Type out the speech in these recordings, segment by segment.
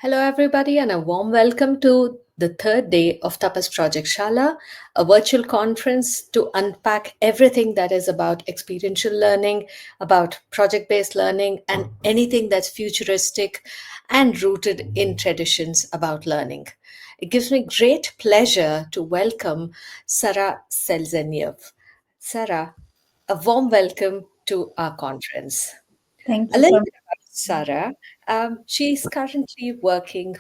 Hello, everybody, and a warm welcome to the third day of Tapas Project Shaala, a virtual conference to unpack everything that is about experiential learning, about project based learning, and anything that's futuristic and rooted in traditions about learning. It gives me great pleasure to welcome Sarah Seleznyov. Sarah, a warm welcome to our conference. Thank A you little so bit about Sarah. She's currently working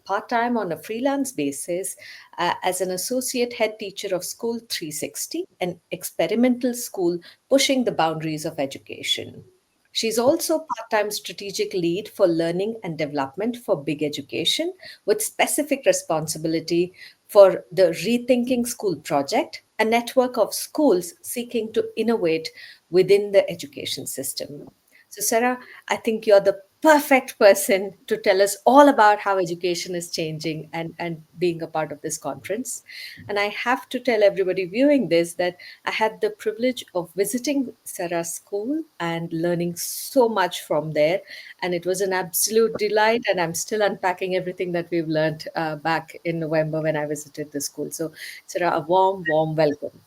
part time on a freelance basis as an associate head teacher of School 360, an experimental school pushing the boundaries of education. She's also part time strategic lead for learning and development for Big Education, with specific responsibility for the Rethinking School project, a network of schools seeking to innovate within the education system. So, Sarah, I think you're the perfect person to tell us all about how education is changing and being a part of this conference. And I have to tell everybody viewing this that I had the privilege of visiting Sarah's school and learning so much from there. And it was an absolute delight. And I'm still unpacking everything that we've learned back in November when I visited the school. So, Sarah, a warm, warm welcome.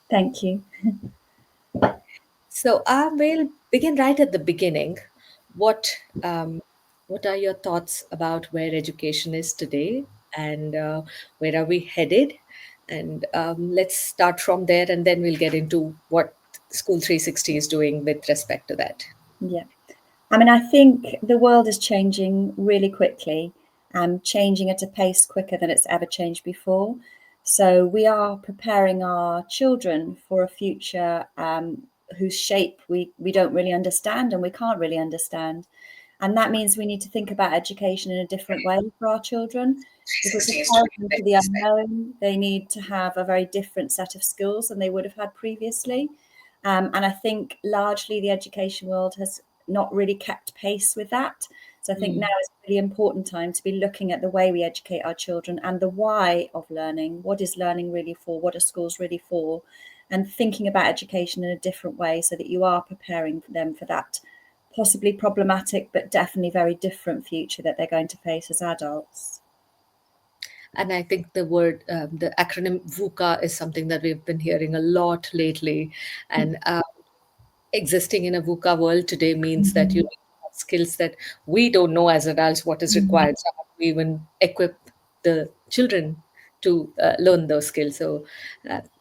Thank you. So we'll begin right at the beginning. What um, what are your thoughts about where education is today, and where are we headed? And let's start from there, and then we'll get into what School 360 is doing with respect to that. Yeah. I mean, I think the world is changing really quickly and changing at a pace quicker than it's ever changed before. So we are preparing our children for a future whose shape we don't really understand and we can't really understand. And that means we need to think about education in a different way for our children. If we're 360 is preparing doing them with for the respect. unknown, they need to have a very different set of skills than they would have had previously. And I think largely the education world has not really kept pace with that. So I think now Mm. is a really important time to be looking at the way we educate our children and the why of learning. What is learning really for? What are schools really for? And thinking about education in a different way so that you are preparing them for that possibly problematic, but definitely very different future that they're going to face as adults. And I think the acronym VUCA is something that we've been hearing a lot lately. And existing in a VUCA world today means that you Mhm. need to have skills that we don't know as adults what is Mhm. required. So how do we even equip the children to learn those skills? So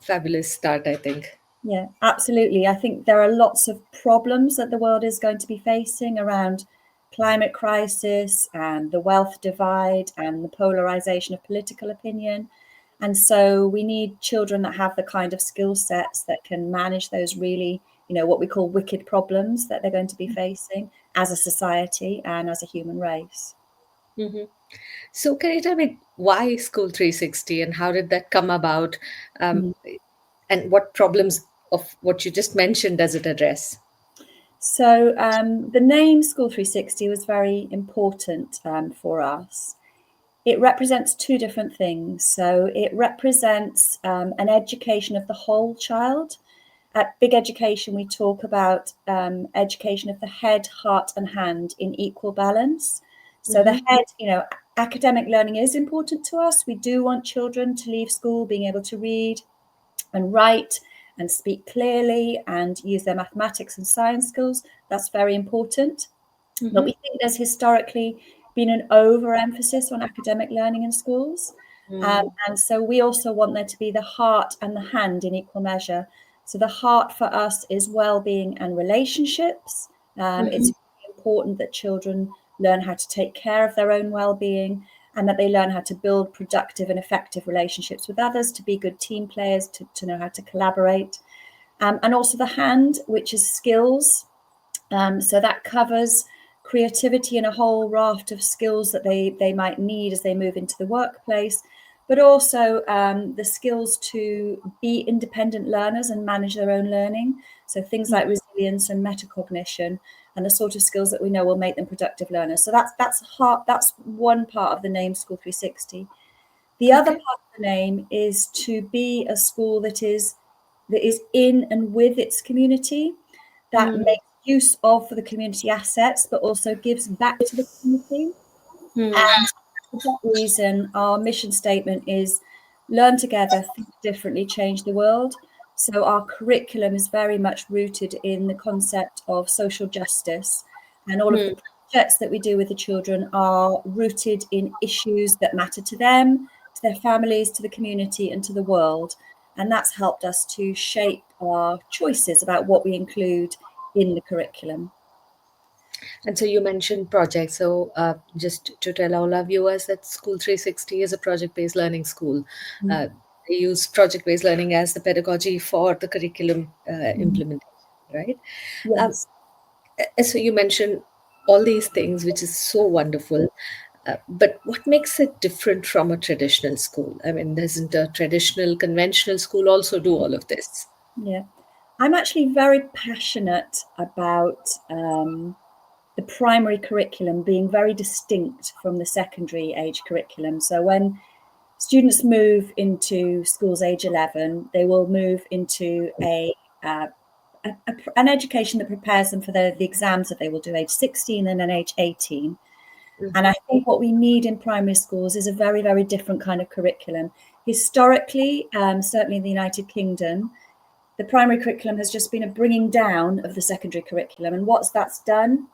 fabulous start, I think. Yeah, absolutely. I think there are lots of problems that the world is going to be facing around climate crisis and the wealth divide and the polarization of political opinion. And so we need children that have the kind of skill sets that can manage those really, what we call wicked problems that they're going to be facing as a society and as a human race. Hmm. So can you tell me why School 360 and how did that come about? Um, and what problems of what you just mentioned does it address? So the name School 360 was very important for us. It represents two different things. So it represents an education of the whole child. At Big Education, we talk about education of the head, heart, and hand in equal balance. So the Hmm. head, academic learning is important to us. We do want children to leave school being able to read and write and speak clearly and use their mathematics and science skills. That's very important. But we Hmm. think there's historically been an overemphasis on academic learning in schools. Mm. And so we also want there to be the heart and the hand in equal measure. So the heart for us is well-being and relationships. It's Hmm. really important that children learn how to take care of their own well-being and that they learn how to build productive and effective relationships with others, to be good team players, to know how to collaborate. And also the hand, which is skills. So that covers creativity and a whole raft of skills that they might need as they move into the workplace, but also the skills to be independent learners and manage their own learning. So things like resilience and metacognition and the sort of skills that we know will make them productive learners. So that's one part of the name School 360. The other Okay. part of the name is to be a school that is in and with its community, that Mm. makes use of the community assets, but also gives back to the community. Hmm. And for that reason, our mission statement is learn together, think differently, change the world. So our curriculum is very much rooted in the concept of social justice, and all of Hmm. the projects that we do with the children are rooted in issues that matter to them, to their families, to the community, and to the world. And that's helped us to shape our choices about what we include in the curriculum. And so you mentioned projects. So just to tell all our viewers that School 360 is a project-based learning school. Uh, they use project-based learning as the pedagogy for the curriculum Mhm. implementation, right? Um, Yes. so you mentioned all these things, which is so wonderful. But what makes it different from a traditional school? I mean, doesn't a traditional, conventional school also do all of this? Yeah. I'm actually very passionate about the primary curriculum being very distinct from the secondary age curriculum. So when students move into schools age 11, they will move into uh, an education that prepares them for the exams that they will do age 16 and then age 18. And Hmm. I think what we need in primary schools is a very, very different kind of curriculum. Historically, certainly in the United Kingdom, the primary curriculum has just been a bringing down of the secondary curriculum. And what that's done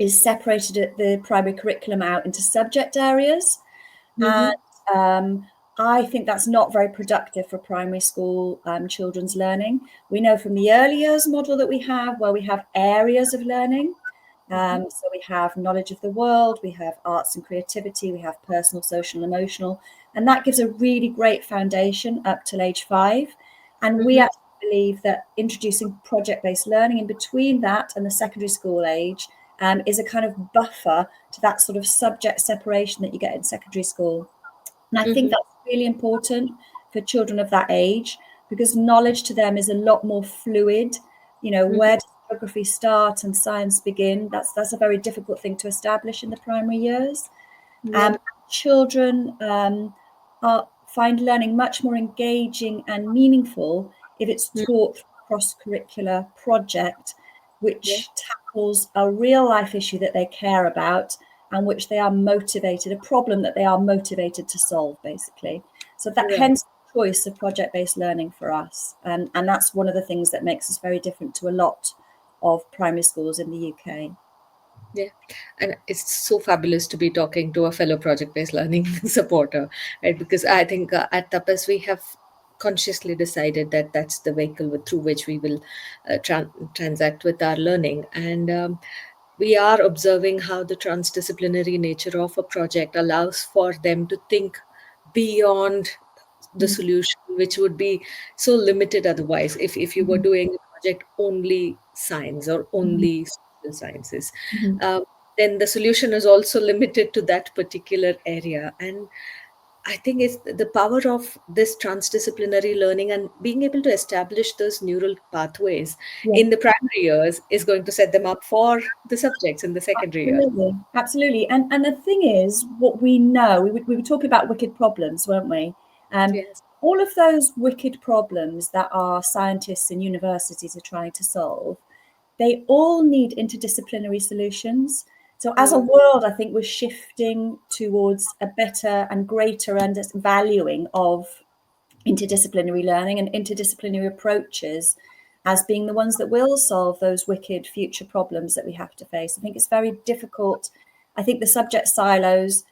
is separated the primary curriculum out into subject areas. And Hmm. I think that's not very productive for primary school children's learning. We know from the early years model that we have, where we have areas of learning. So we have knowledge of the world, we have arts and creativity, we have personal, social, and emotional. And that gives a really great foundation up till age 5. And we Hmm. actually believe that introducing project-based learning in between that and the secondary school age is a kind of buffer to that sort of subject separation that you get in secondary school. And I think Hmm. that's really important for children of that age, because knowledge to them is a lot more fluid. You know, Hmm. where does geography start and science begin? That's a very difficult thing to establish in the primary years. Yeah. Children find learning much more engaging and meaningful if it's Mm. taught through a cross-curricular project, Yeah. which tackles a real life issue that they care about and which they are motivated, a problem that they are motivated to solve, basically. So that Right. hence the choice of project-based learning for us. And that's one of the things that makes us very different to a lot of primary schools in the UK. Yeah, and it's so fabulous to be talking to a fellow project-based learning supporter, right? Because I think at Tapas we have consciously decided that that's the vehicle through which we will transact with our learning, and we are observing how the transdisciplinary nature of a project allows for them to think beyond the Mm, solution, which would be so limited otherwise if you were mhm, doing a project only science or mhm, only social sciences. mhm. um, then the solution is also limited to that particular area. And I think it's the power of this transdisciplinary learning and being able to establish those neural pathways Yeah. in the primary years is going to set them up for the subjects in the secondary years. Absolutely, absolutely. And the thing is, what we know, we were talking about wicked problems, weren't we? Yes. All of those wicked problems that our scientists and universities are trying to solve, they all need interdisciplinary solutions. So as a Mm. world, I think we're shifting towards a better and greater valuing of interdisciplinary learning and interdisciplinary approaches as being the ones that will solve those wicked future problems that we have to face. I think it's very difficult. I think the subject silos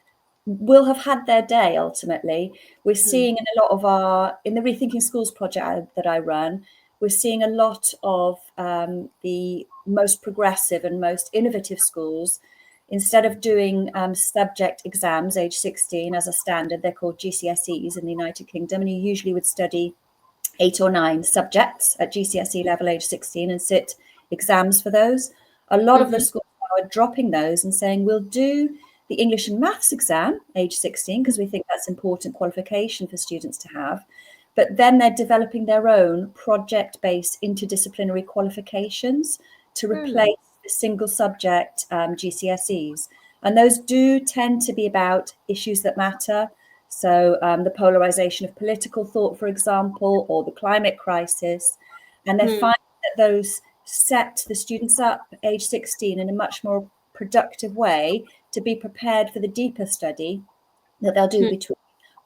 will have had their day ultimately. We're Mm. seeing in a lot of in the Rethinking Schools project that I run, we're seeing a lot of the most progressive and most innovative schools. Instead of doing subject exams age 16 as a standard, they're called GCSEs in the United Kingdom, and you usually would study 8 or 9 subjects at GCSE level age 16 and sit exams for those. A lot of the Mhm. schools now are dropping those and saying we'll do the English and maths exam age 16 because we think that's important qualification for students to have. But then they're developing their own project-based interdisciplinary qualifications to Mm. replace the single subject GCSEs. And those do tend to be about issues that matter. So the polarization of political thought, for example, or the climate crisis. And they're Mm. finding that those set the students up age 16 in a much more productive way to be prepared for the deeper study that they'll do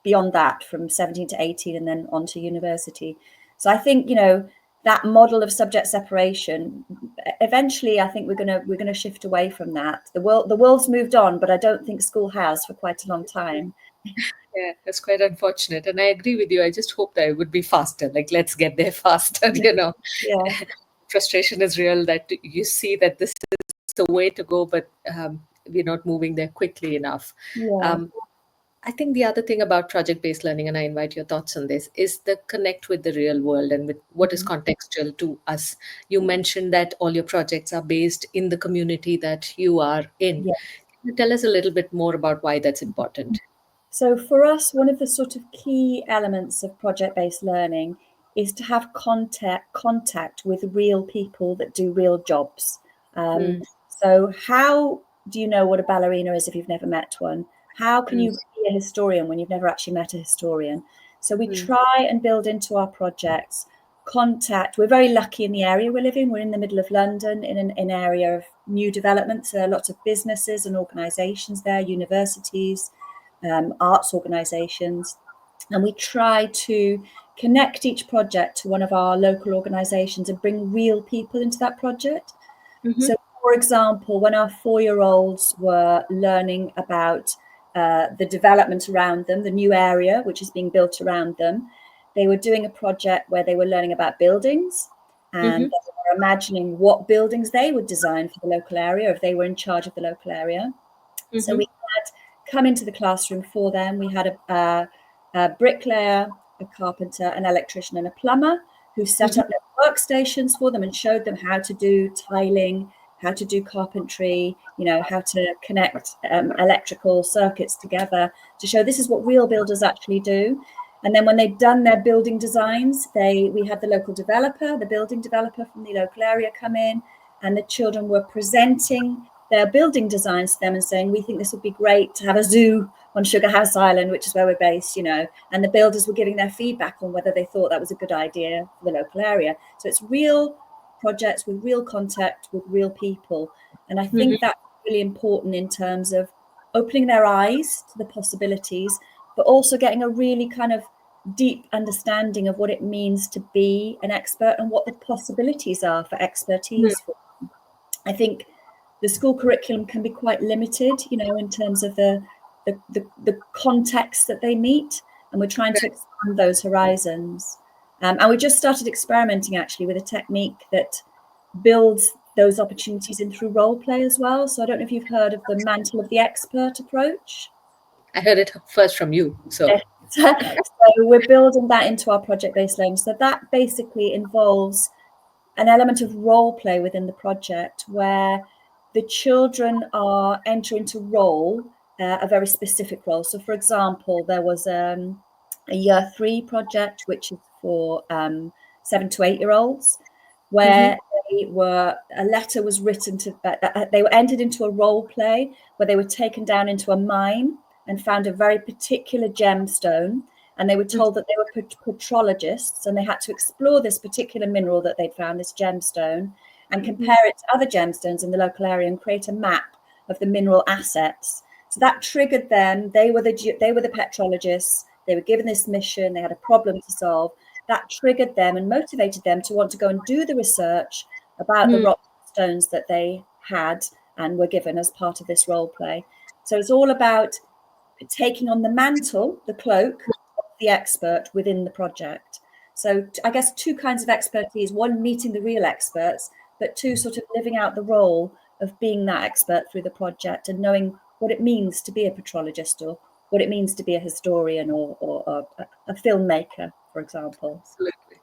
beyond that, from 17 to 18 and then on to university. So I think, that model of subject separation, eventually I think we're gonna shift away from that. The world's moved on, but I don't think school has for quite a long time. Yeah, that's quite unfortunate. And I agree with you. I just hope that it would be faster. Like, let's get there faster, Yeah, Frustration is real that you see that this is the way to go, but we're not moving there quickly enough. yeah. Um, I think the other thing about project based learning, and I invite your thoughts on this, is the connect with the real world and with what is contextual to us. You mentioned that all your projects are based in the community that you are in. Yeah. Can you tell us a little bit more about why that's important? So for us, one of the sort of key elements of project-based learning is to have contact with real people that do real jobs. Um, Mm, so how do you know what a ballerina is if you've never met one? How can mm, you be a historian when you've never actually met a historian? So we mm, try and build into our projects contact. We're very lucky in the area we live in. We're in the middle of London, in an area of new developments. There are lots of businesses and organisations there, universities, arts organisations, and we try to connect each project to one of our local organisations and bring real people into that project. mhm, So, for example, when our 4-year-olds were learning about the development around them, the new area which is being built around them, they were doing a project where they were learning about buildings, and mhm, they were imagining what buildings they would design for the local area if they were in charge of the local area. So we mhm, had come into the classroom for them. We had a bricklayer, a carpenter, an electrician, and a plumber who set mhm, up their workstations for them and showed them how to do tiling, how to do carpentry, how to connect electrical circuits together to show this is what real builders actually do. And then when they'd done their building designs, we had the local developer, the building developer from the local area come in, and the children were presenting their building designs to them and saying, we think this would be great to have a zoo on Sugar House Island, which is where we're based, and the builders were giving their feedback on whether they thought that was a good idea for the local area. So it's real projects with real contact with real people. And I mhm, think that's really important in terms of opening their eyes to the possibilities, but also getting a really kind of deep understanding of what it means to be an expert and what the possibilities are for mhm, expertise. I think the school curriculum can be quite limited, in terms of the context that they meet, and we're trying to expand those horizons. And we just started experimenting actually with a technique that builds those opportunities in through role play as well. So I don't know if you've heard of the mantle of the expert approach. I heard it first from you. So, So we're building that into our project-based learning. So that basically involves an element of role play within the project where the children are enter into role, a very specific role. So, for example, there was a year 3 project, which is for 7 to 8-year-olds, mhm, where a letter was written to, they were entered into a role play where they were taken down into a mine and found a very particular gemstone, and they were mhm, told that they were petrologists and they had to explore this particular mineral that they'd found, this gemstone, and mhm, compare it to other gemstones in the local area and create a map of the mineral assets. So that triggered them. They were the petrologists. They were given this mission. They had a problem to solve. That triggered them and motivated them to want to go and do the research about the mhm, rock stones that they had and were given as part of this role play. So it's all about taking on the mantle, the cloak of the expert within the project. So I guess 2 kinds of expertise: one, meeting the real experts, but 2, sort of living out the role of being that expert through the project and knowing what it means to be a petrologist, or what it means to be a historian, or a filmmaker, for example. absolutely.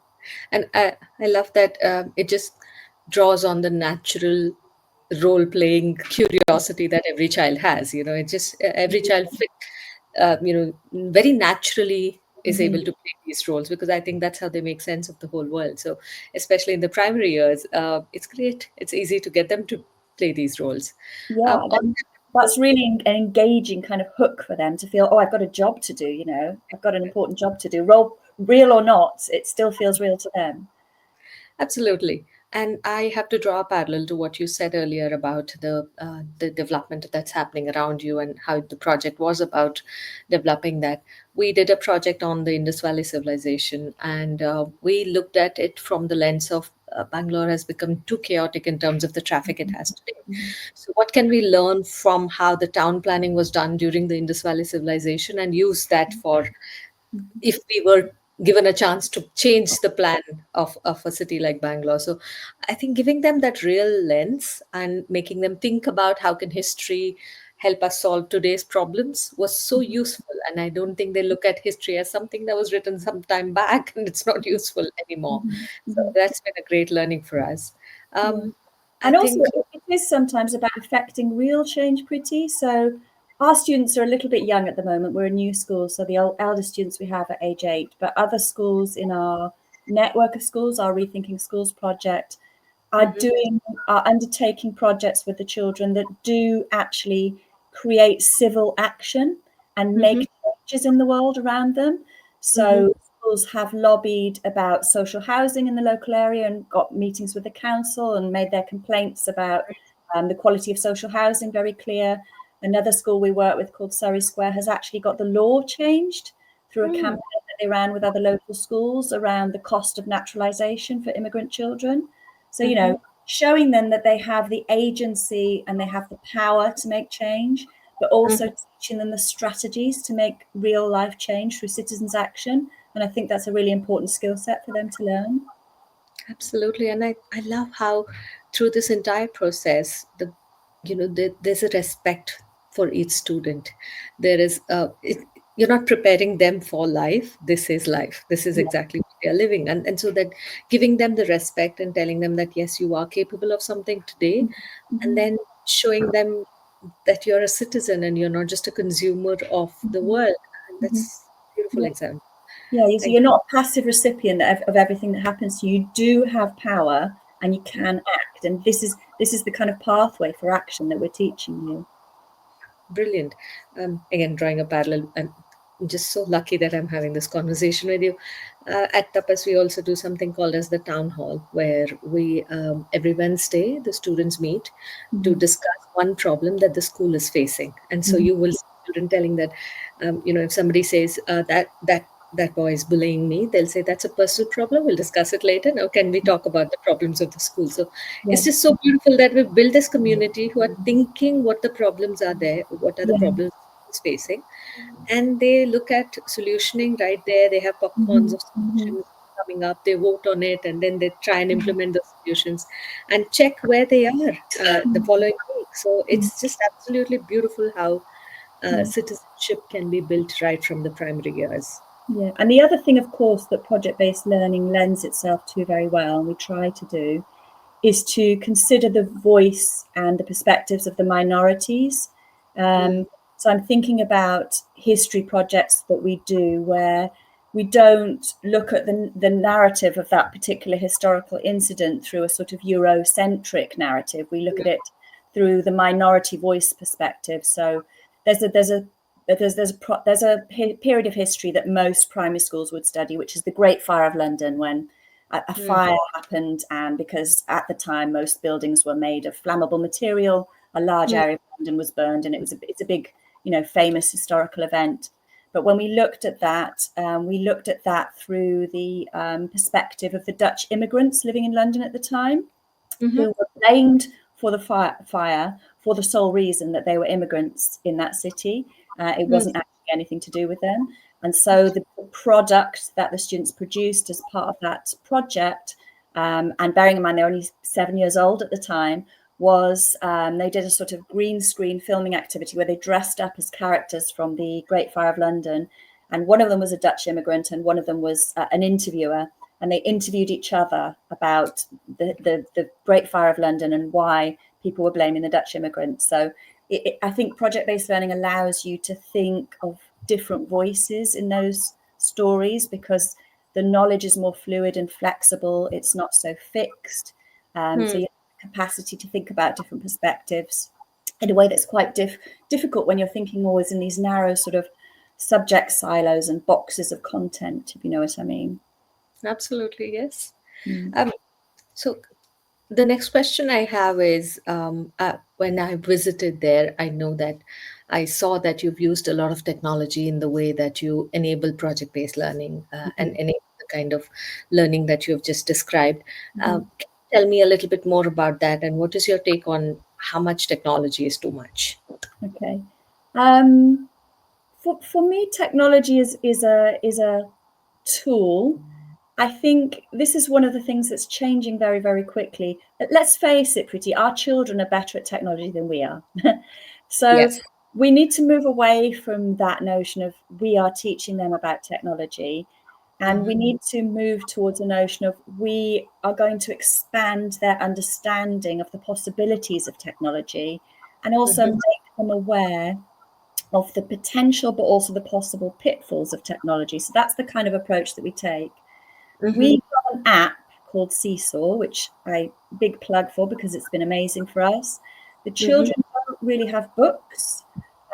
And I love that it just draws on the natural role playing curiosity that every child has. It just every child very naturally is Mhm. able to play these roles, because I think that's how they make sense of the whole world. So, especially in the primary years, it's great. It's easy to get them to play these roles. Yeah, On and that's really an engaging kind of hook for them to feel, oh, I've got a job to do, I've got an important job to do. Real or not, it still feels real to them. Absolutely. And I have to draw a parallel to what you said earlier about the development that's happening around you and how the project was about developing that. We did a project on the Indus Valley civilization, and we looked at it from the lens of Bangalore has become too chaotic in terms of the traffic it has today. Mhm. So, what can we learn from how the town planning was done during the Indus Valley civilization and use that for Mhm. if we were given a chance to change the plan of a city like Bangalore. So I think giving them that real lens and making them think about how can history help us solve today's problems was so Mhm. useful. And I don't think they look at history as something that was written some time back and it's not useful anymore. Mhm. So Mhm. that's been a great learning for us. Yeah. Um, I And also, think. it is sometimes about affecting real change pretty. So, our students are a little bit young at the moment. We're a new school, so the eldest students we have are age 8. But other schools in our network of schools, our Rethinking Schools project, Mhm, are undertaking projects with the children that do actually create civil action and mhm, make changes in the world around them. mhm, So schools have lobbied about social housing in the local area and got meetings with the council and made their complaints about the quality of social housing very clear. Another school we work with called Surrey Square has actually got the law changed through a mm, campaign that they ran with other local schools around the cost of naturalization for immigrant children. So, mhm. showing them that they have the agency and they have the power to make change, but also Mhm. teaching them the strategies to make real life change through citizens' action. And I think that's a really important skill set for them to learn. Absolutely, and I love how through this entire process, there's a respect for each student. There is you're not preparing them for life. This is life. This is Yeah. exactly what they are living, and so that giving them the respect and telling them that yes, you are capable of something today, and Mhm. then showing them that you're a citizen and you're not just a consumer of the Mhm. world. And Mhm. that's a beautiful Yeah. example. Yeah, so Thank you're not a passive recipient of everything that happens to you. You do have power and you you. can act. And this is the kind of pathway for action that we're teaching you. Brilliant. Again, drawing a parallel, I'm just so lucky that I'm having this conversation with you. At Tapas, we also do something called as the town hall, where we every Wednesday the students meet to Mhm. discuss one problem that the school is facing, and so Mhm. you will see children telling that, if somebody says that boy is bullying me, they'll say that's a personal problem. We'll discuss it later. Now, can we talk about the problems of the school? So Yeah. it's just so beautiful that we've built this community who are thinking what the problems are there, what are the Yeah. problems it's facing, and they look at solutioning right there. They have popcorns Mhm. of Mhm. solutions coming up, they vote on it, and then they try and implement the solutions and check where they are the following week. So Mhm. it's just absolutely beautiful how Yeah. citizenship can be built right from the primary years. Yeah. And the other thing, of course, that project-based learning lends itself to very well, and we try to do, is to consider the voice and the perspectives of the minorities. Mm, So I'm thinking about history projects that we do where we don't look at the narrative of that particular historical incident through a sort of Eurocentric narrative. We look at it through the minority voice perspective. So there's a there's a there's a period of history that most primary schools would study, which is the Great Fire of London, when a mm, fire happened, and because at the time most buildings were made of flammable material, a large mm, area of London was burned, and it's a big, famous historical event. But when we looked at that through the perspective of the Dutch immigrants living in London at the time, mhm, who were blamed for the fire for the sole reason that they were immigrants in that city. It mm, wasn't actually anything to do with them. And so the product that the students produced as part of that project, and bearing in mind they're only 7 years old at the time, was they did a sort of green screen filming activity where they dressed up as characters from the Great Fire of London. And one of them was a Dutch immigrant and one of them was an interviewer, and they interviewed each other about the Great Fire of London and why people were blaming the Dutch immigrants. So I think project-based learning allows you to think of different voices in those stories because the knowledge is more fluid and flexible. It's not so fixed. So mm. you have the capacity to think about different perspectives in a way that's quite difficult when you're thinking always in these narrow sort of subject silos and boxes of content, if you know what I mean. Absolutely, yes. Mm. Um, so The next question I have is, when I visited there, I know that I saw that you've used a lot of technology in the way that you enable project based learning, and Mhm. enable the kind of learning that you have just described. Mhm. Can you tell me a little bit more about that, and what is your take on how much technology is too much? Okay. Um, for me, technology is a tool. I think this is one of the things that's changing very, very quickly. Let's face it, Pretty, our children are better at technology than we are. So Yes. we need to move away from that notion of we are teaching them about technology. And we Hmm. need to move towards a notion of we are going to expand their understanding of the possibilities of technology and also Hmm. make them aware of the potential, but also the possible pitfalls of technology. So that's the kind of approach that we take. Hmm. We have an app called Seesaw, which I big plug for because it's been amazing for us. The Hmm. children don't really have books,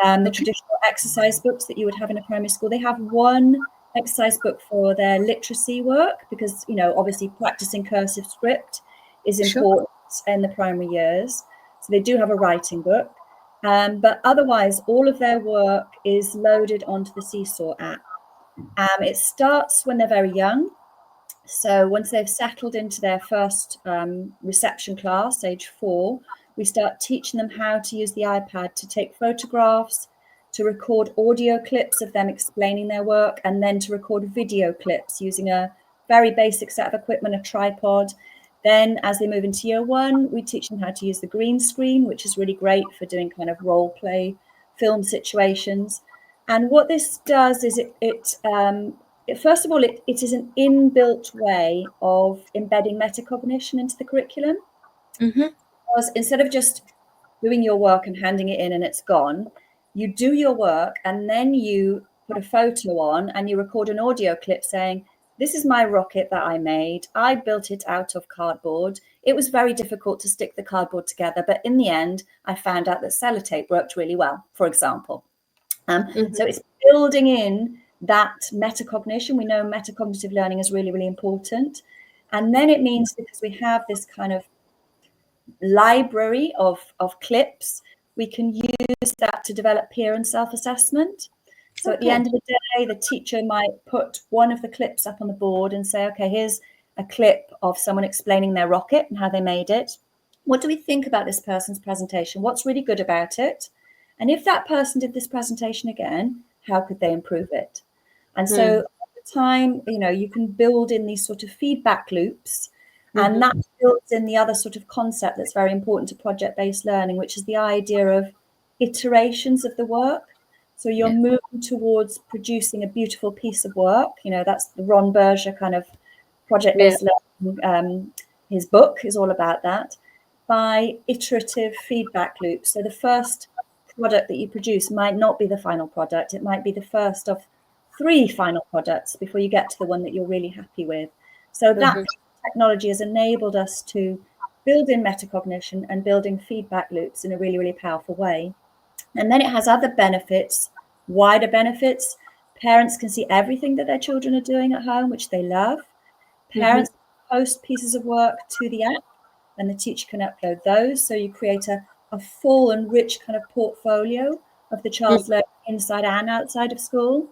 the Okay. traditional exercise books that you would have in a primary school. They have one exercise book for their literacy work because, obviously practicing cursive script is Sure. important in the primary years. So they do have a writing book. But otherwise, all of their work is loaded onto the Seesaw app. It starts when they're very young. So once they've settled into their first reception class, age 4, we start teaching them how to use the iPad to take photographs, to record audio clips of them explaining their work, and then to record video clips using a very basic set of equipment, a tripod. Then as they move into year 1, we teach them how to use the green screen, which is really great for doing kind of role play film situations. And what this does is first of all, it is an inbuilt way of embedding metacognition into the curriculum. Hmm. Because instead of just doing your work and handing it in and it's gone, you do your work and then you put a photo on and you record an audio clip saying, this is my rocket that I made. I built it out of cardboard. It was very difficult to stick the cardboard together, but in the end, I found out that sellotape worked really well, for example. So Hmm. it's building in that metacognition. We know metacognitive learning is really, really important. And then it means because we have this kind of library of clips, we can use that to develop peer and self-assessment. So at the Okay. end of the day, the teacher might put one of the clips up on the board and say, okay, here's a clip of someone explaining their rocket and how they made it. What do we think about this person's presentation? What's really good about it? And if that person did this presentation again, how could they improve it? And so Hmm. over time, you can build in these sort of feedback loops, and Hmm. that builds in the other sort of concept that's very important to project-based learning, which is the idea of iterations of the work. So you're Yeah. moving towards producing a beautiful piece of work. That's the Ron Berger kind of Yeah. project-based learning. His book is all about that by iterative feedback loops. So the first product that you produce might not be the final product. It might be the first of 3 final products before you get to the one that you're really happy with. So that Hmm. technology has enabled us to build in metacognition and building feedback loops in a really, really powerful way. And then it has other benefits, wider benefits. Parents can see everything that their children are doing at home, which they love. Hmm. Parents post pieces of work to the app and the teacher can upload those. So you create a full and rich kind of portfolio of the child's learning inside and outside of school.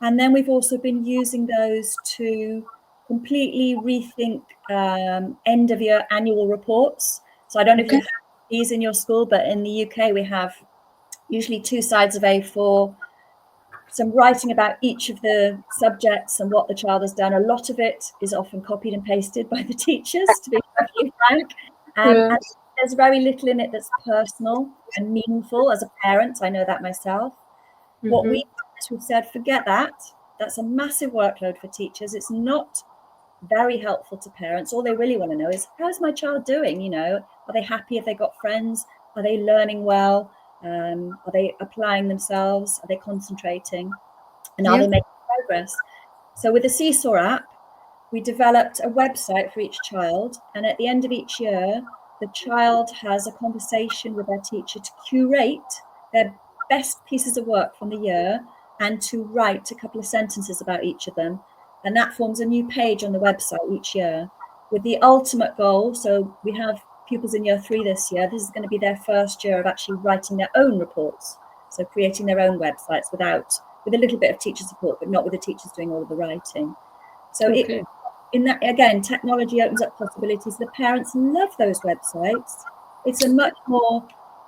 And then we've also been using those to completely rethink end of year annual reports. So I don't know if you Okay. have these in your school, but in the UK, we have usually 2 sides of A4, some writing about each of the subjects and what the child has done. A lot of it is often copied and pasted by the teachers, to be perfectly frank. Yeah. And there's very little in it that's personal and meaningful as a parent. I know that myself. What Hmm. we've done is we've said, forget that. That's a massive workload for teachers. It's not very helpful to parents. All they really want to know is, how's my child doing? Are they happy? Have they got friends? Are they learning well? Are they applying themselves? Are they concentrating? And are Yeah. they making progress? So with the Seesaw app, we developed a website for each child. And at the end of each year, the child has a conversation with their teacher to curate their best pieces of work from the year and to write a couple of sentences about each of them. And that forms a new page on the website each year with the ultimate goal. So we have pupils in year 3 this year. This is going to be their first year of actually writing their own reports. So creating their own websites with a little bit of teacher support, but not with the teachers doing all of the writing. So Okay. in that, again, technology opens up possibilities. The parents love those websites. It's a much more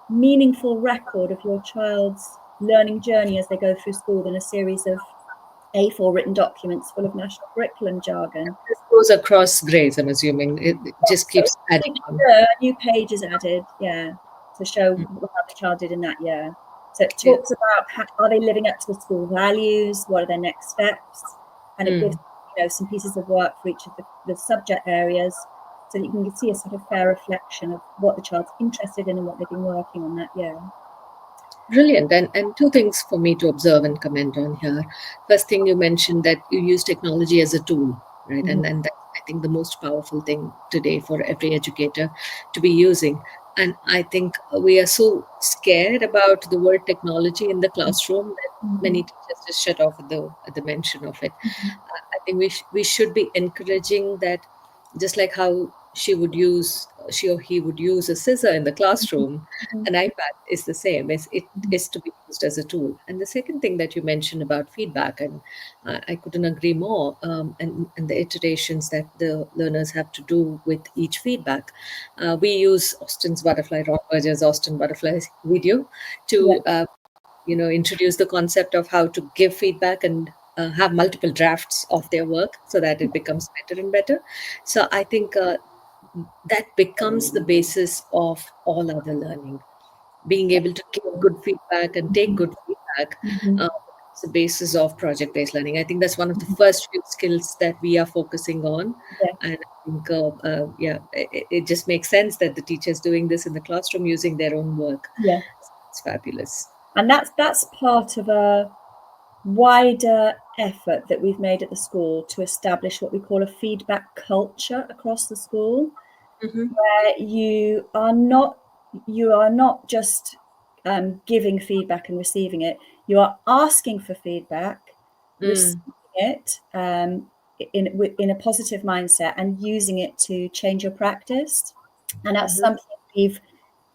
meaningful record of your child's learning journey as they go through school than a series of A4 written documents full of national curriculum jargon. This goes across grades, I'm assuming. It just So keeps adding each on. year, a new page is added, to show Mm. how the child did in that year. So it Yeah. talks about how, are they living up to the school values? What are their next steps? And it gives some pieces of work for each of the subject areas, so that you can see a sort of fair reflection of what the child's interested in and what they've been working on that year. Brilliant. And two things for me to observe and comment on here. First thing, you mentioned that you use technology as a tool, right? Mm-hmm. And that's, I think, the most powerful thing today for every educator to be using. And I think we are so scared about the word technology in the classroom that Mm-hmm. many teachers just shut off at the mention of it. Mm-hmm. I think we should be encouraging that, just like how she or he would use a scissor in the classroom, an iPad is the same. It Mm-hmm. is to be used as a tool. And the second thing that you mentioned about feedback, and I couldn't agree more, and the iterations that the learners have to do with each feedback. We use Austin's Butterfly, Ron Berger's Austin Butterfly video Yeah, to introduce the concept of how to give feedback and have multiple drafts of their work so that it becomes better and better. So I think that becomes the basis of all other learning. Being able to give good feedback and take good feedback mm-hmm. is the basis of project based learning. I think that's one of the first few skills that we are focusing on. Yeah, And I think, yeah, it just makes sense that the teacher's doing this in the classroom using their own work. yeah. It's fabulous. And that's part of a wider effort that we've made at the school to establish what we call a feedback culture across the school, Mm-hmm. where you are not just giving feedback and receiving it. You are asking for feedback, receiving Mm. it in a positive mindset, and using it to change your practice. And that's Mhm. something we've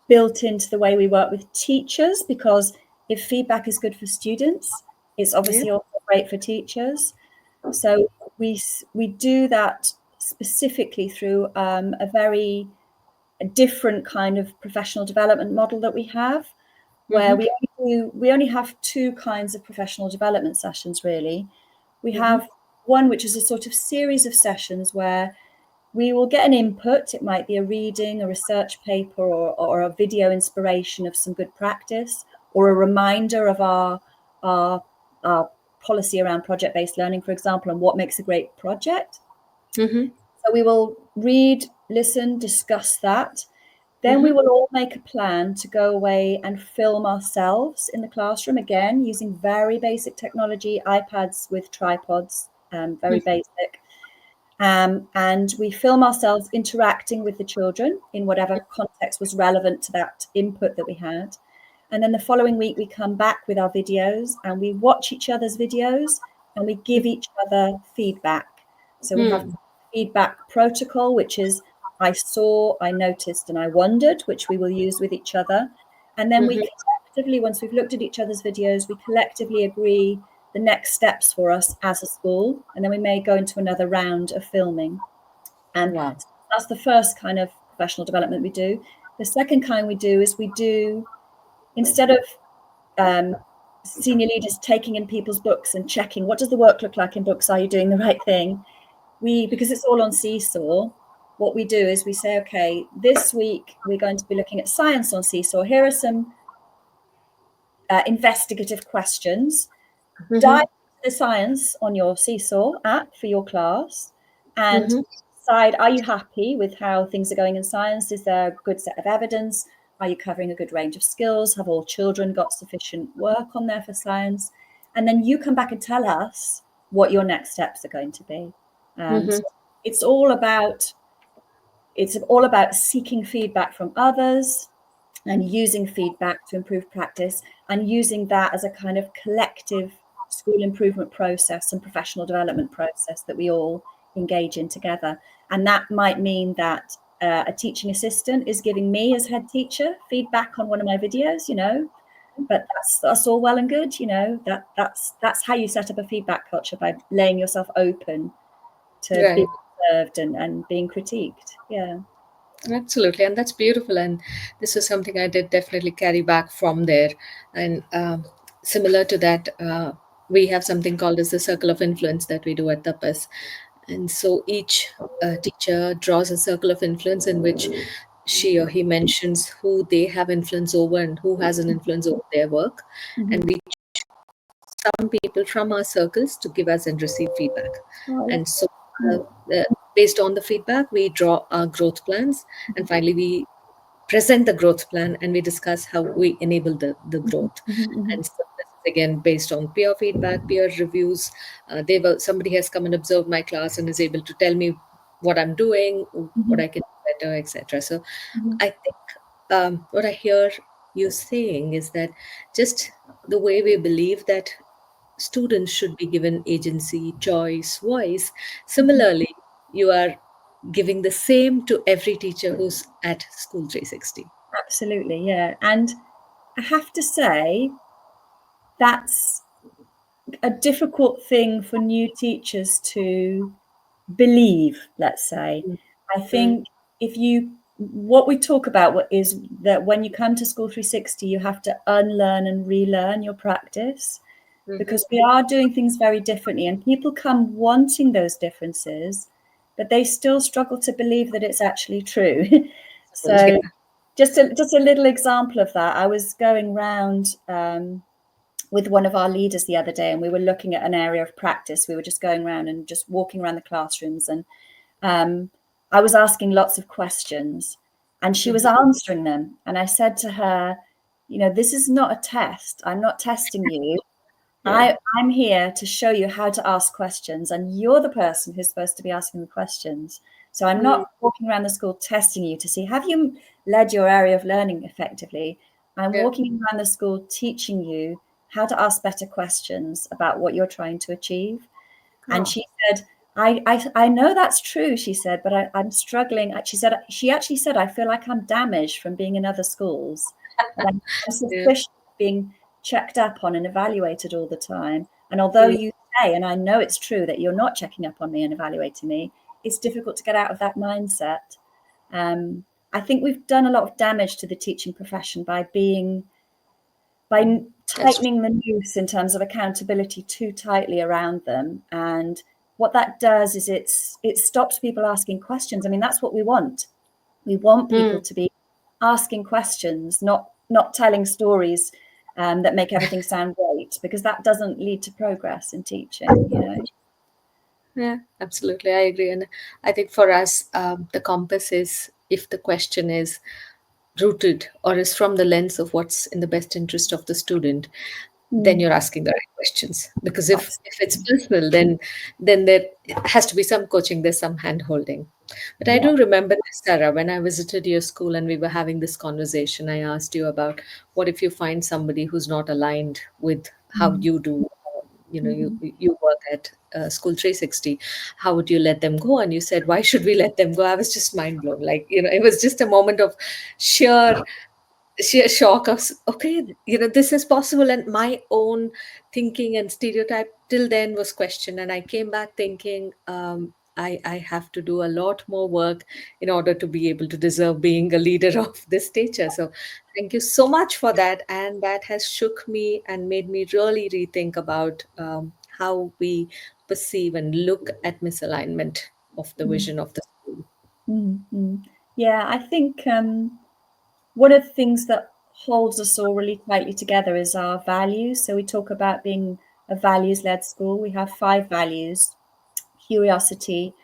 built into the way we work with teachers, because if feedback is good for students, it's Yeah. obviously also great for teachers. So we do that specifically through a very different kind of professional development model that we have, where Mhm. we only have two kinds of professional development sessions really. We Mhm. have one which is a sort of series of sessions where we will get an input. It might be a reading, a research paper, or a video inspiration of some good practice, or a reminder of our, our policy around project-based learning, for example, and what makes a great project. Mhm. So we will read, listen, discuss that. Then we Mhm. will all make a plan to go away and film ourselves in the classroom, again, using very basic technology, iPads with tripods, very Mhm. basic. And we film ourselves interacting with the children in whatever context was relevant to that input that we had. And then the following week, we come back with our videos and we watch each other's videos and we give each other feedback. So we have Mm. feedback protocol, which is I saw, I noticed, and I wondered, which we will use with each other. And then we Mhm. collectively, once we've looked at each other's videos, we collectively agree the next steps for us as a school. And then we may go into another round of filming. And Wow. that's the first kind of professional development we do. The second kind we do is instead of senior leaders taking in people's books and checking what does the work look like in books, are you doing the right thing, because it's all on Seesaw, what we do is we say, okay, this week we're going to be looking at science on Seesaw. Here are some investigative questions. Dive Mhm. into the science on your Seesaw app for your class and Mhm. decide, are you happy with how things are going in science? Is there a good set of evidence? Are you covering a good range of skills? Have all children got sufficient work on there for science? And then you come back and tell us what your next steps are going to be. Mhm. So it's all about seeking feedback from others and using feedback to improve practice, and using that as a kind of collective school improvement process and professional development process that we all engage in together. And that might mean that a teaching assistant is giving me as head teacher feedback on one of my videos, but that's all well and good, that's how you set up a feedback culture, by laying yourself open to being Right. observed and being critiqued. Yeah. Absolutely, and that's beautiful. And this was something I did definitely carry back from there. And similar to that, we have something called as the circle of influence that we do at Tapas. And so each teacher draws a circle of influence in which she or he mentions who they have influence over and who has an influence over their work. And Mm-hmm. we some people from our circles to give us and receive feedback. Oh, I love And so, that. uh, based on the feedback, we draw our growth plans, and finally, we present the growth plan and we discuss how we enable the growth. Mm-hmm. And so this is again based on peer feedback, peer reviews. Somebody has come and observed my class and is able to tell me what I'm doing, what Mm-hmm. I can do better, etc. So Mm-hmm. I think what I hear you saying is that just the way we believe that students should be given agency, choice, voice. Mm-hmm. Similarly, you are giving the same to every teacher who's at School 360. Absolutely, yeah. And I have to say, that's a difficult thing for new teachers to believe, let's say. I Mm, think what we talk about is that when you come to School 360, you have to unlearn and relearn your practice, mhm. because we are doing things very differently, and people come wanting those differences, but they still struggle to believe that it's actually true. So Yeah. just a little example of that. I was going round with one of our leaders the other day, and we were looking at an area of practice. We were just going around and just walking around the classrooms, and um, I was asking lots of questions, and she was Mhm. answering them. And I said to her, this is not a test. I'm not testing you. Yeah. I'm here to show you how to ask questions, and you're the person who's supposed to be asking the questions. So I'm Mm, not walking around the school testing you to see, have you led your area of learning effectively? I'm yeah. walking around the school teaching you how to ask better questions about what you're trying to achieve. And Oh. she said, I know that's true, she said, but I'm struggling. She actually said, I feel like I'm damaged from being in other schools. And I'm Yeah. suspicious of being checked up on and evaluated all the time. And although Mm, you say, and I know it's true, that you're not checking up on me and evaluating me, it's difficult to get out of that mindset. I think we've done a lot of damage to the teaching profession by that's true. tightening the noose in terms of accountability too tightly around them. And what that does is it stops people asking questions. I mean, that's what we want. We want people Mm. to be asking questions, not telling stories that make everything sound great, because that doesn't lead to progress in teaching. Yeah, absolutely. I agree. And I think for us, the compass is if the question is rooted or is from the lens of what's in the best interest of the student, then Mm, you're asking the right questions. Because if it's absolutely. personal, then there has to be some coaching, there's some hand holding. But I Yeah. do remember this, Sarah, when I visited your school and we were having this conversation, I asked you about what if you find somebody who's not aligned with how Mm, you do, mhm, you work at School 360. How would you let them go? And you said, why should we let them go? I was just mind blown. Like, it was just a moment of sheer sheer shock of okay, this is possible. And my own thinking and stereotype till then was questioned, and I came back thinking, I have to do a lot more work in order to be able to deserve being a leader of this stature. So thank you so much for that, and that has shook me and made me really rethink about how we perceive and look at misalignment of the mm, vision of the school. mm. Yeah, I think one of the things that holds us all really tightly together is our values. So we talk about being a values-led school. We have 5 values: curiosity,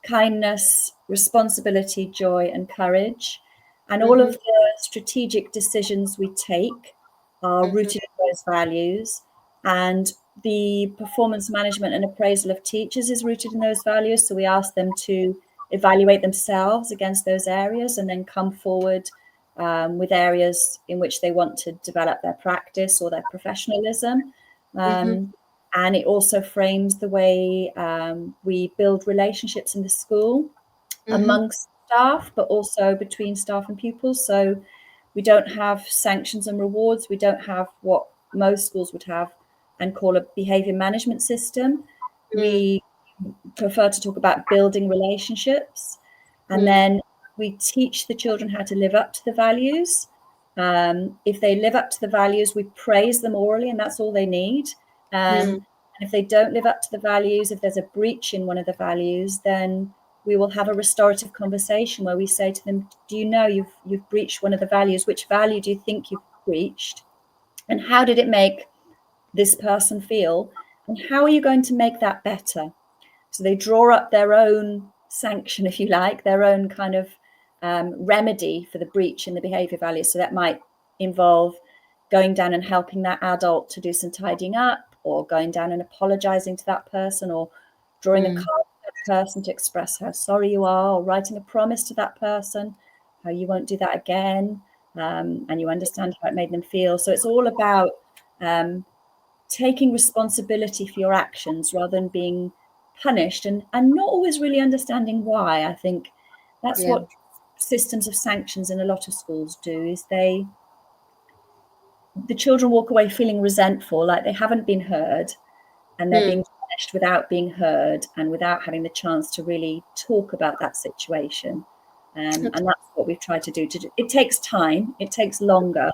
kindness, responsibility, joy, and courage. And all of Hmm. the strategic decisions we take are Hmm. rooted in those values. And the performance management and appraisal of teachers is rooted in those values. So we ask them to evaluate themselves against those areas and then come forward with areas in which they want to develop their practice or their professionalism. Hmm. Um, And it also frames the way we build relationships in the school Mm-hmm. amongst staff, but also between staff and pupils. So we don't have sanctions and rewards. We don't have what most schools would have and call a behavior management system. We prefer to talk about building relationships. And then we teach the children how to live up to the values. If they live up to the values, we praise them orally, and that's all they need. And if they don't live up to the values, if there's a breach in one of the values, then we will have a restorative conversation where we say to them, do you know you've breached one of the values? Which value do you think you've breached? And how did it make this person feel? And how are you going to make that better? So they draw up their own sanction, if you like, their own kind of remedy for the breach in the behavior values. So that might involve going down and helping that adult to do some tidying up, or going down and apologizing to that person, or drawing a card to that person to express how sorry you are, or writing a promise to that person, how you won't do that again, and you understand how it made them feel. So it's all about taking responsibility for your actions rather than being punished, and not always really understanding why. I think that's Yeah. what systems of sanctions in a lot of schools do, is the children walk away feeling resentful, like they haven't been heard, and they're being punished without being heard and without having the chance to really talk about that situation. And that's what we've tried to do. It takes time, it takes longer,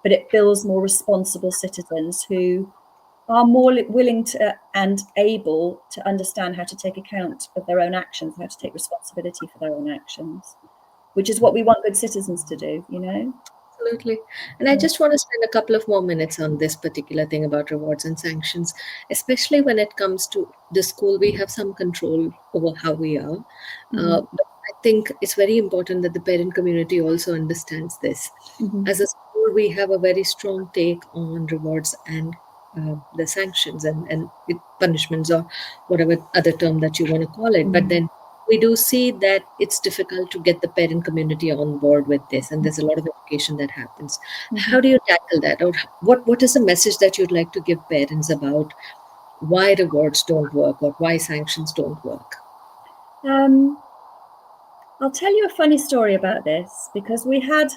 but it builds more responsible citizens who are more willing to and able to understand how to take account of their own actions, how to take responsibility for their own actions, which is what we want good citizens to do, you know? Absolutely. And I Yeah. just want to spend a couple of more minutes on this particular thing about rewards and sanctions, especially when it comes to the school. We have some control over how we are. Mm-hmm. But I think it's very important that the parent community also understands this. Mm-hmm. As a school, we have a very strong take on rewards and the sanctions and punishments, or whatever other term that you want to call it. But Mm-hmm. then we do see that it's difficult to get the parent community on board with this, and there's a lot of education that happens. Mm-hmm. How do you tackle that, or what is the message that you'd like to give parents about why rewards don't work or why sanctions don't work? Um, I'll tell you a funny story about this, because we had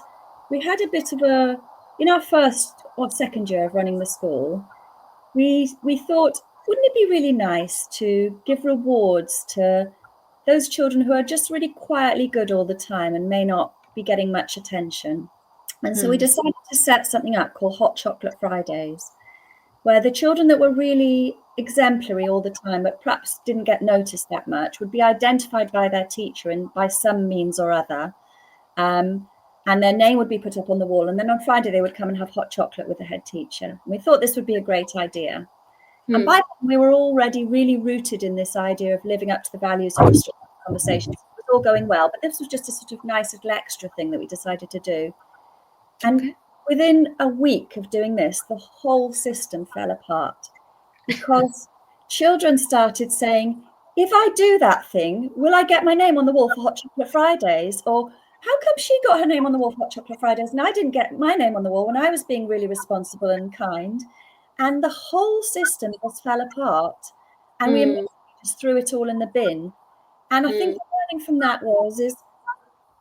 a bit of a, in our first or second year of running the school, we thought, wouldn't it be really nice to give rewards to those children who are just really quietly good all the time and may not be getting much attention? And so we decided to set something up called Hot Chocolate Fridays, where the children that were really exemplary all the time, but perhaps didn't get noticed that much, would be identified by their teacher and by some means or other. Um, and their name would be put up on the wall. And then on Friday, they would come and have hot chocolate with the head teacher. And we thought this would be a great idea. And by then, we were already really rooted in this idea of living up to the values of restorative conversations. It was all going well, but this was just a sort of nice little extra thing that we decided to do. And Okay. within a week of doing this, the whole system fell apart, because children started saying, if I do that thing, will I get my name on the wall for Hot Chocolate Fridays? Or how come she got her name on the wall for Hot Chocolate Fridays and I didn't get my name on the wall when I was being really responsible and kind? And the whole system just fell apart. And we immediately just threw it all in the bin. And I think the learning from that is,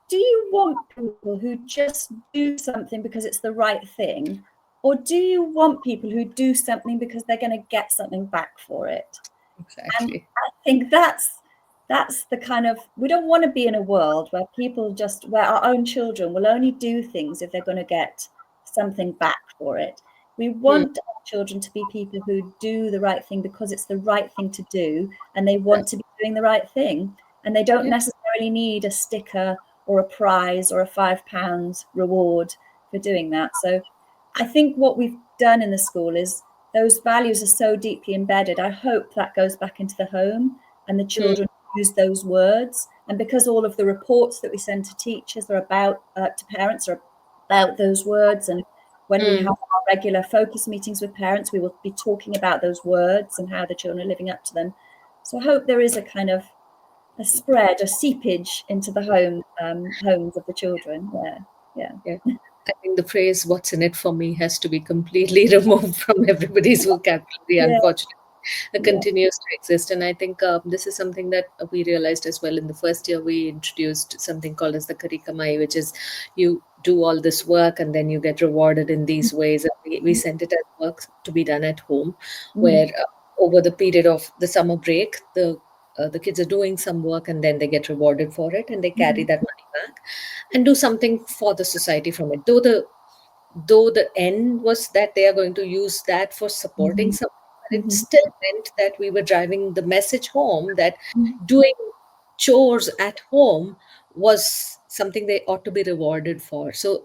do you want people who just do something because it's the right thing? Or do you want people who do something because they're going to get something back for it? And Exactly. I think that's the kind of, we don't want to be in a world where where our own children will only do things if they're going to get something back for it. We want our children to be people who do the right thing because it's the right thing to do, and they want to be doing the right thing, and they don't Yeah. necessarily need a sticker or a prize or a £5 reward for doing that. So I think what we've done in the school is, those values are so deeply embedded. I hope that goes back into the home and the children use those words. And because all of the reports that we send to teachers are about, to parents, are about those words. And when we have our regular focus meetings with parents, we will be talking about those words and how the children are living up to them. So I hope there is a kind of a spread, a seepage into the homes of the children. Yeah. Yeah. I think the phrase "what's in it for me" has to be completely removed from everybody's vocabulary, Yeah. unfortunately. Yeah. continues to exist. And I think this is something that we realized as well. In the first year, we introduced something called as the Karikamai, which is you do all this work and then you get rewarded in these ways. And we sent it as work to be done at home, Mm-hmm. where over the period of the summer break, the kids are doing some work and then they get rewarded for it and they carry that money back and do something for the society from it. Though the end was that they are going to use that for supporting Mm-hmm. someone, but it Mm-hmm. still meant that we were driving the message home that Mm-hmm. doing chores at home was something they ought to be rewarded for. So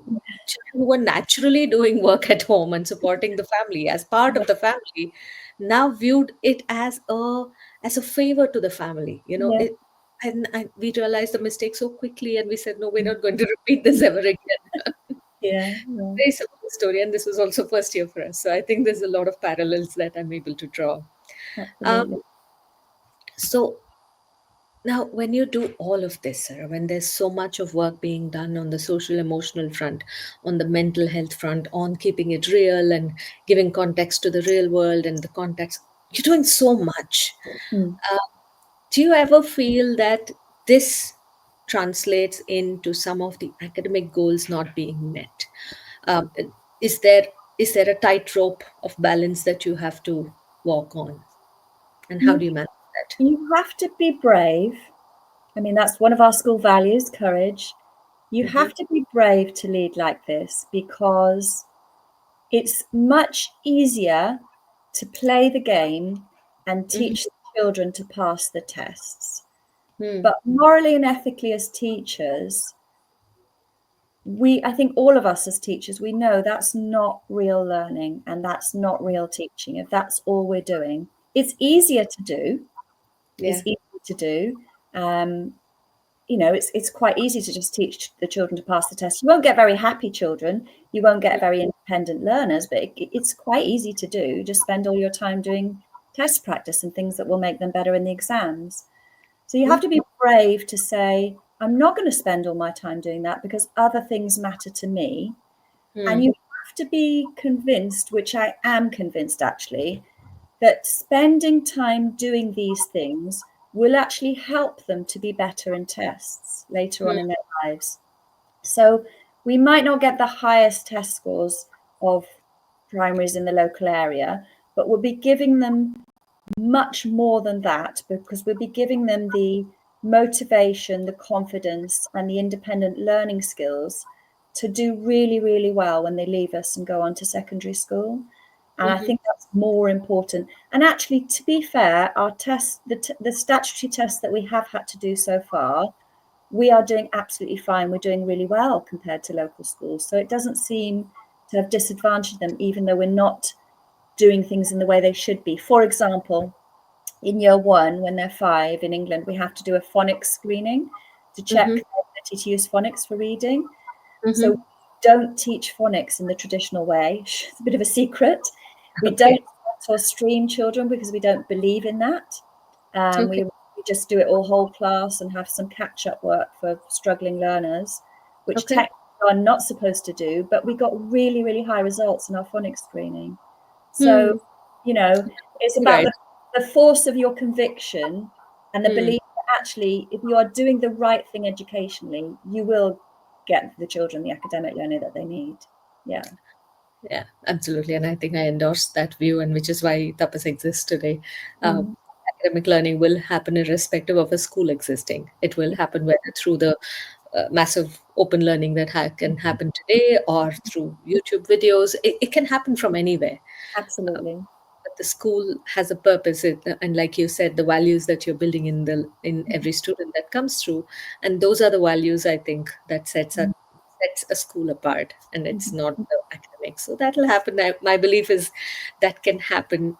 children who were naturally doing work at home and supporting the family as part of the family now viewed it as a favor to the family. Yeah. And we realized the mistake so quickly, and we said, no, we're not going to repeat this ever again. Yeah. Yeah. Very similar story, and this was also first year for us. So I think there's a lot of parallels that I'm able to draw. Absolutely. Um, so now, when you do all of this, Sarah, when there's so much of work being done on the social emotional front, on the mental health front, on keeping it real and giving context to the real world and the context, you're doing so much. Mm. Do you ever feel that this translates into some of the academic goals not being met? Um, is there is there a tightrope of balance that you have to walk on, and how You do you manage that? you have to be brave. I mean, that's one of our school values, courage. You Hmm. have to be brave to lead like this because it's much easier to play the game and Hmm. teach the children to pass the tests. Hmm. But morally and ethically, as teachers, I think all of us as teachers, we know that's not real learning and that's not real teaching. If that's all we're doing, it's easier to do. It's Yeah. easy to do. Um, it's quite easy to just teach the children to pass the test. You won't get very happy children. You won't get very independent learners, but it's quite easy to do. Just spend all your time doing test practice and things that will make them better in the exams. So you have Hmm. to be brave to say, I'm not going to spend all my time doing that because other things matter to me. And Hmm. you have to be convinced, which I am convinced actually, that spending time doing these things will actually help them to be better in tests later on Hmm. in their lives. So we might not get the highest test scores of primaries in the local area, but we'll be giving them much more than that because we'll be giving them the motivation, the confidence, and the independent learning skills to do really, really well when they leave us and go on to secondary school. And I Hmm. think that's more important. And actually, to be fair, our tests, the statutory tests that we have had to do so far, we are doing absolutely fine. We're doing really well compared to local schools. So it doesn't seem to have disadvantaged them, even though we're not doing things in the way they should be. For example, in year one, when they're 5 in England, we have to do a phonics screening to check Hmm. their ability to use phonics for reading. So we Hmm. don't teach phonics in the traditional way. It's a bit of a secret. We don't Okay. set or stream children because we don't believe in that. Okay. We just do it all whole class and have some catch up work for struggling learners, which Okay. technically are not supposed to do, but we got really, really high results in our phonics screening. So, Hmm. it's about Right. the force of your conviction and the Hmm. belief that actually, if you are doing the right thing educationally, you will get the children the academic learning that they need. Yeah. Yeah, absolutely. And I think I endorse that view, and which is why Tapas exists today. Uh, Mm. Academic learning will happen irrespective of a school existing. It will happen whether through the massive open learning that can happen today or through YouTube videos. It can happen from anywhere. Absolutely. But the school has a purpose, and like you said, the values that you're building in every student that comes through, and those are the values I think that sets a school apart, and it's not the academics. So that'll happen. My belief is that can happen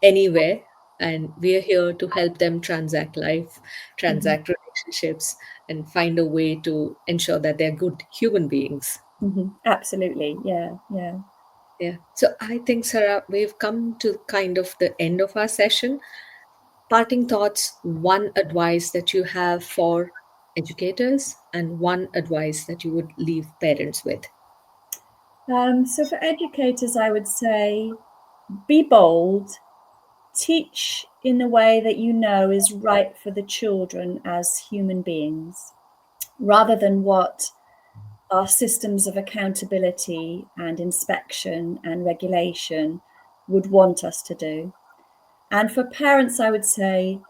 anywhere, and we are here to help them transact life, Mhm. transact relationships, and find a way to ensure that they're good human beings. Mhm. Absolutely. Yeah. Yeah. Yeah. So I think, Sarah, we've come to kind of the end of our session. Parting thoughts, one advice that you have for educators, and one advice that you would leave parents with. So for educators, I would say be bold, teach in the way that you know is right for the children as human beings, rather than what our systems of accountability and inspection and regulation would want us to do. And for parents, I would say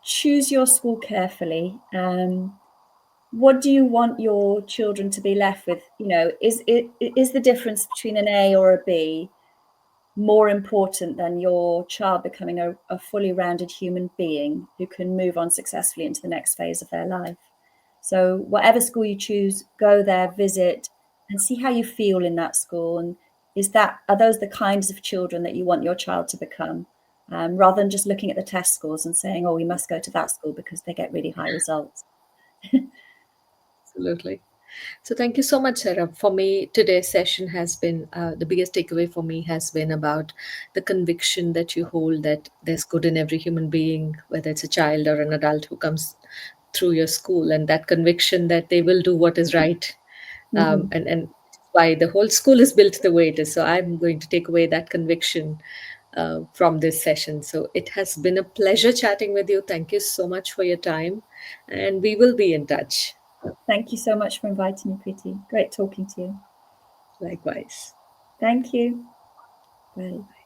choose your school carefully. What do you want your children to be left with? You know, is the difference between an A or a B more important than your child becoming a fully rounded human being who can move on successfully into the next phase of their life? So whatever school you choose, go there, visit, and see how you feel in that school. And are those the kinds of children that you want your child to become? Rather than just looking at the test scores and saying, oh, we must go to that school because they get really high results. Absolutely. So thank you so much, Sarah. For me, today's session has been the biggest takeaway for me has been about the conviction that you hold that there's good in every human being, whether it's a child or an adult who comes through your school, and that conviction that they will do what is right, Mm-hmm. and why the whole school is built the way it is. So I'm going to take away that conviction from this session. So it has been a pleasure chatting with you. Thank you so much for your time, and we will be in touch. Thank you so much for inviting me, Preeti. Great talking to you. Likewise. Thank you. Bye.